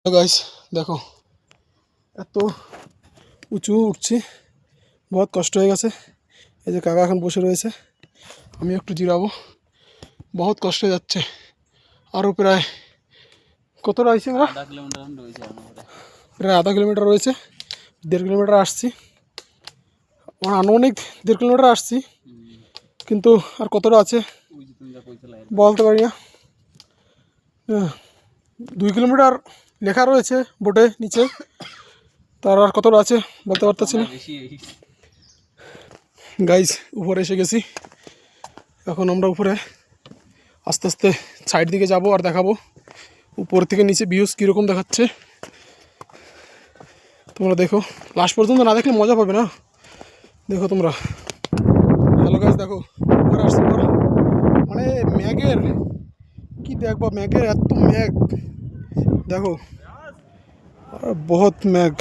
Guys দেখো এত উঁচু উঠছি, বহুত কষ্ট হয়ে গেছে। এই যে কাকা এখন বসে রয়েছে, আমি একটু জিরাবো। বহুত কষ্ট হয়ে যাচ্ছে। আরও প্রায় কতটা রয়েছে, প্রায় আধা কিলোমিটার রয়েছে। 1.5 কিলোমিটার আসছি, আমার আনুমানিক 1.5 কিলোমিটার আসছি, কিন্তু আর কতটা আছে বলতে পারি না। 2 কিলোমিটার লেখা রয়েছে বোটে নিচে, তার আর কতটা আছে বলতে পারতেছি না। গাইস উপরে এসে গেছি, এখন আমরা উপরে আস্তে আস্তে সাইড দিকে যাব আর দেখাবো উপর থেকে নিচে ভিউজ কীরকম দেখাচ্ছে। তোমরা দেখো, লাস্ট পর্যন্ত না দেখলে মজা পাবে না। দেখো তোমরা, হ্যালো গাইস দেখো উপরে আসছি পর, মানে ম্যাগের কি দেখবো, ম্যাগের এত ম্যাগ দেখো, বহুত ম্যাগ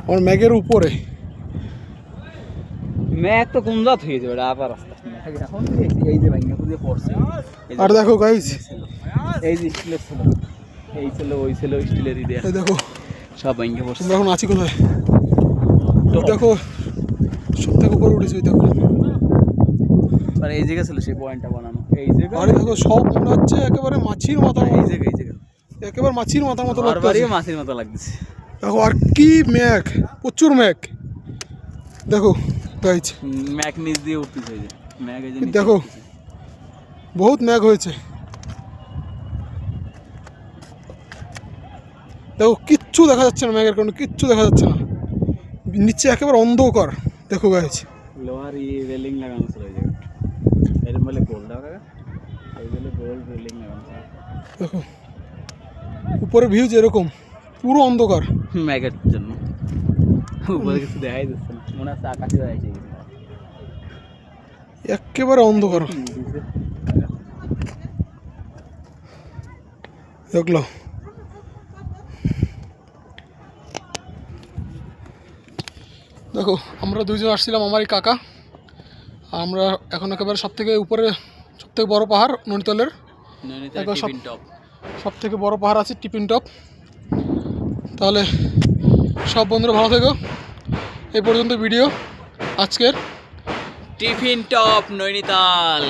আমার ম্যাগের উপরে। ম্যাগ তো কুমজাত হয়ে যাবে আবার রাস্তা এখন এই যে ভাঙা পুজো পড়ছে। আর দেখো গাইস এই যে স্টিলের ছিল, এই ছিল ওই ছিল স্টিলেরই দেয়া, এই দেখো সব ভাঙা পড়ছে। আমরা এখন আছি কোথায় দেখো, সব থেকে উপরে উঠেছি ওই দেখো। আর এই জায়গা ছিল সেই পয়েন্টটা বানানো, এই জায়গা। আরে দেখো সব মনে হচ্ছে একেবারে মাছির মাথা, এই জায়গা একেবারে মাছির মাথার মতো আর বাড়িও মাছের মতো লাগছে। দেখো আর কি ম্যাগ, প্রচুর ম্যাগ দেখো গাইস। ম্যাগ নিচ দিয়ে উঠতেছে, এই যে ম্যাগ, এই যে দেখো বহুত ম্যাগ হয়েছে। দেখো কিচ্ছু দেখা যাচ্ছে না, ম্যাগের কারণে কিচ্ছু দেখা যাচ্ছে না, নিচে একেবারে অন্ধকার। দেখো গাইস লোহার রেলিং লাগানো ছিল এই জায়গা, এর বলে গোল্ড লাগা, এই বলে গোল্ড রেলিং লাগানো ছিল। দেখো উপরে ভিউজ এরকম, পুরো অন্ধকার ম্যাগের জন্য। উপরে কিছু দেখাই যাচ্ছে না, মনে হচ্ছে আকাশে যাইছে একেবারে অন্ধকার। দেখলো দেখো, আমরা দুইজন আসছিলাম, আমারই কাকা। আমরা এখন একেবারে সব থেকে উপরে, সব থেকে বড় পাহাড় নৈনিতালের, সব থেকে বড় পাহাড় আছে টিপিন টপ। তাহলে সব বন্ধুরা ভালো থেকো। এই পর্যন্ত ভিডিও আজকের। টিফিন টপ নৈনিতাল,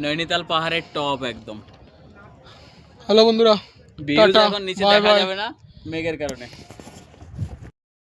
নৈনিতাল পাহাড়ের টপ একদম। হ্যালো বন্ধুরা, ভিউজ এখন নিচে দেখা যাবে না মেঘের কারণে।